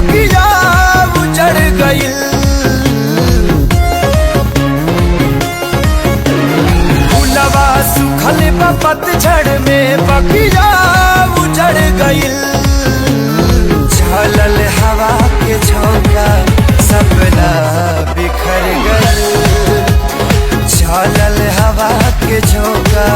बगिया उजड़ गइल। फूलवा सुखल बा पतझड़ में बगिया उजड़ गइल। झलल हवा के झोंका सपना बिखर गइल। झलल हवा के झोंका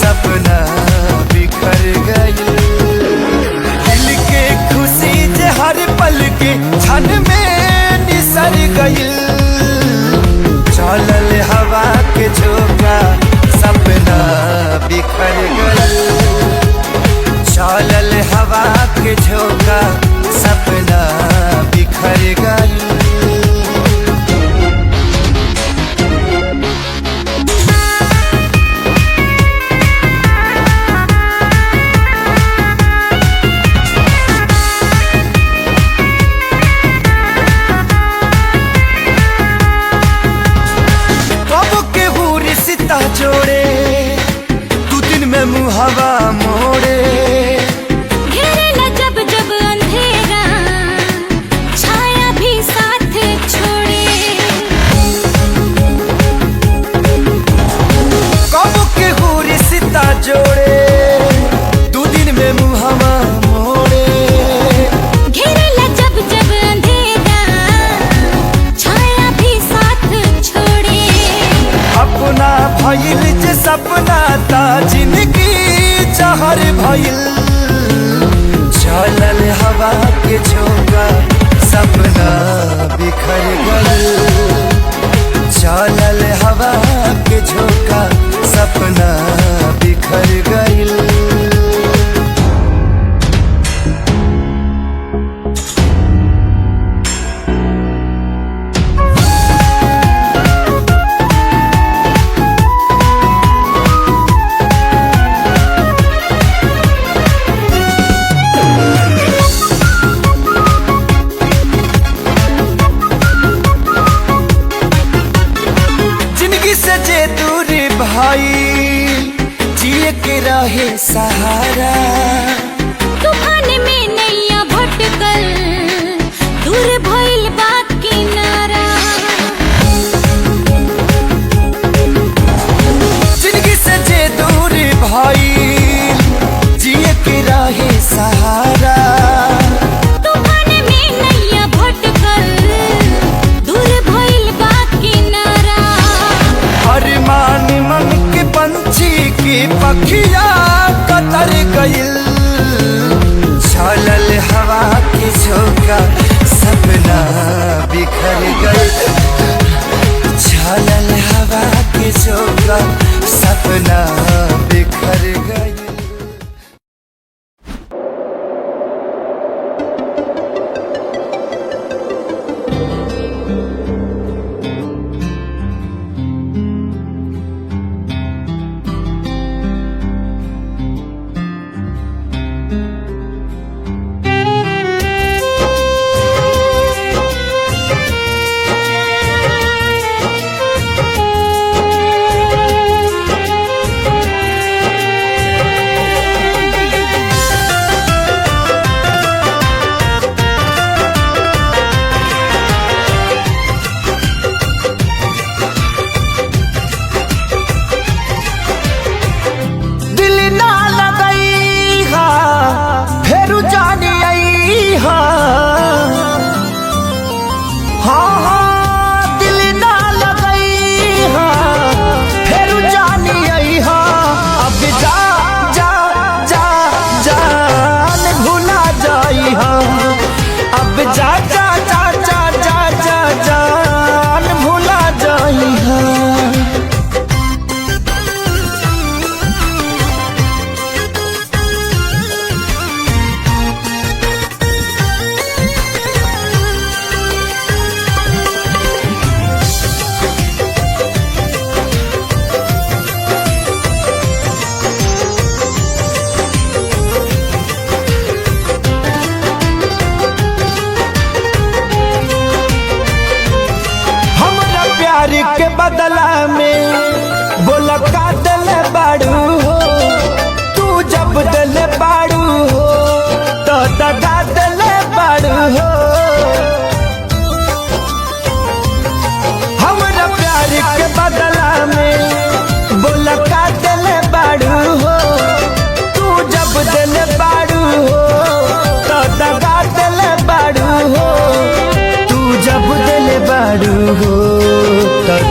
सपना बिखर गइल। दिल के खुशी जे हर पल के क्षण में निसर गइल। झलल हवा के झोंका सपना बिखर गइल। झलल हवा के झोंका सपना बिखर गइल। जोड़े तू दिन में मुहावा मोड़े। घेरेला जब जब अंधेरा छाया भी साथ छोड़े। कब के हो रिश्ता जोड़े तू दिन में मुहावा मोड़े। घेरेला जब जब अंधेरा छाया भी साथ छोड़े। अपना भइल जे सपना ता जिंदगी जहर भइल। झलल हवा के झोंका सपना बिखर गइल। झलल हवा के झोंका सपना बिखर गइल। से दूरी भाई जिए के रहे सहारा। तूफान में नैया भटकल दूर भइल बा किनारा। जिंदगी से जे दूरी भाई जिए के रहे सहारा। तूफान में नैया भटकल दूर भइल बा किनारा। अरमान मन के पंछी की पखिया कतर गइल। झलल हवा के झोंका सपना बिखर गइल। झलल हवा के झोंका सपना बिखर गइल।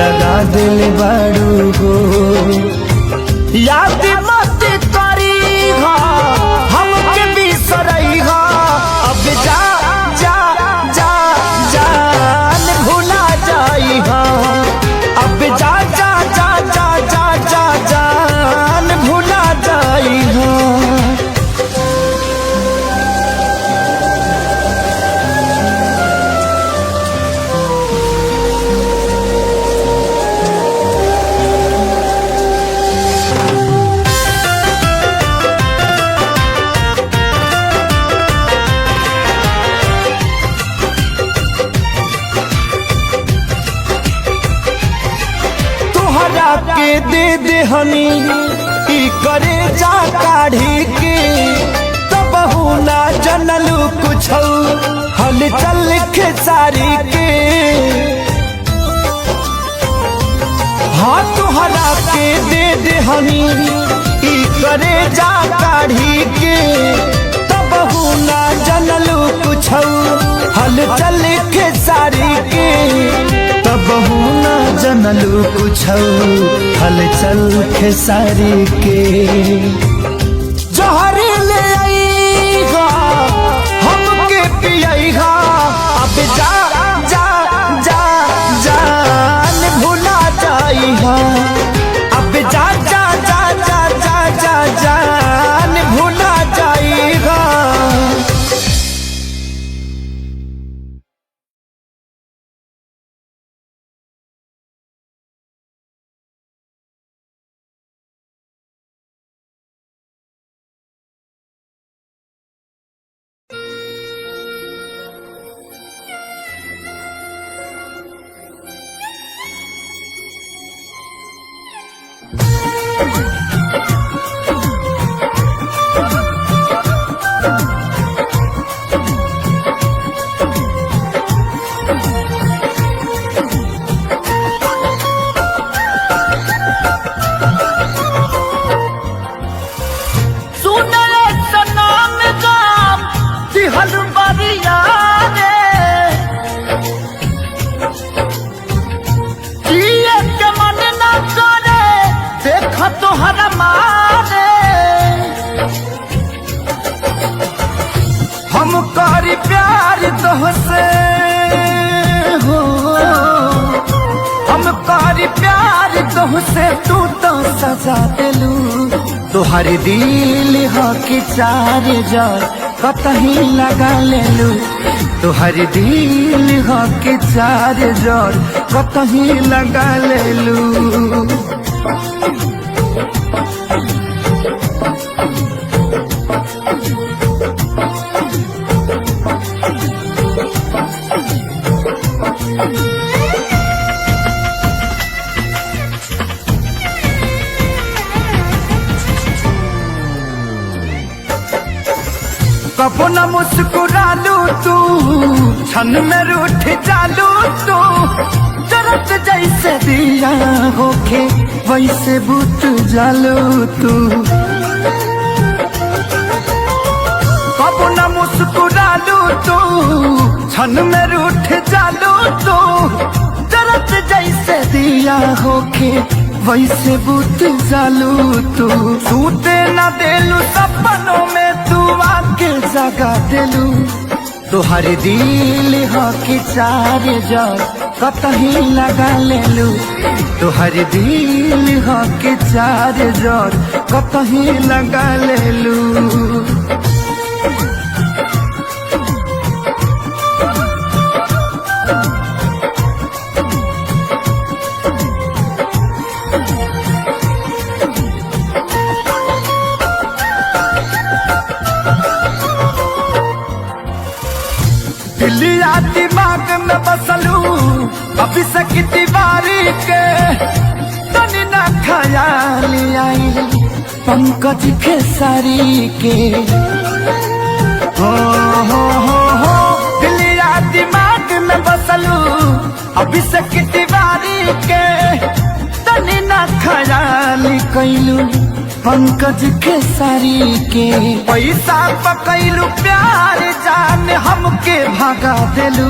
दगा दिल बारू हो। याद मत करी हो हमके बिसरई हो, अब जा जा जा जान भुला जाई हो, अब जा जा जा जा जा जा जान भुला जाई हो। के दे दे हनी ई करे जा काढ़ी के, तब ना जनलू कुछ हल चल खेसारी के। हाँ तुहरा के दे दे हनी ई करे जा काढ़ी के, तब ना जनलू कुछ हल चल खेसारी के, तब ना जनलू कुछ हलचल खेसारी के। जहरी ले आईगा हमके पियईगा, अब जा जा जा जान भुला जाईगा, अब जा जा जा जा जा जा जान भुला जाईगा। हम करी प्यार तोहसे हो, हम करी प्यार तोहसे, तू तो सजा दिलू। तुहरी दिल हो कि चार जार कतही लगा लेलू, तुहरी दिल हो कि चार जार कतही लगा लेलू। कबो न मुस्कुरालू तू, क्षण में रूठ जालू तू, जरत जैसे दिया होके वैसे बुझ जालू तू। कबो न मुस्कुरालू तू, क्षण में रूठ जालू तू, जरत जैसे दिया होके वैसे बुझ जालू तू। सूते न देलू सपनों में तू आके जगा देलू, तुहरी दिल हो कि चार जार कतही लगा लेलू, तुहरी दिल हो कि चार जार कतही लगा लेलू। दिलिया दिमाग में बसलू अभी से दीवारी के, तनी ना ख्याल आई पंकज खेसारी के। हो दिलिया दिमाग में बसलू अभी से दीवारी के, तनी ना ख्याल कैलू पंकज के सारी के पैसा पकैलू प्यार जान हमके भागा देलू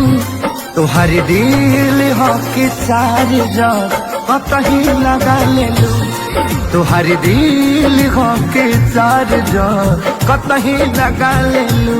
तोहर दिल हो के चार कतही लगा लेलू तोहर दिल हो के चार कतही लगा लेलू।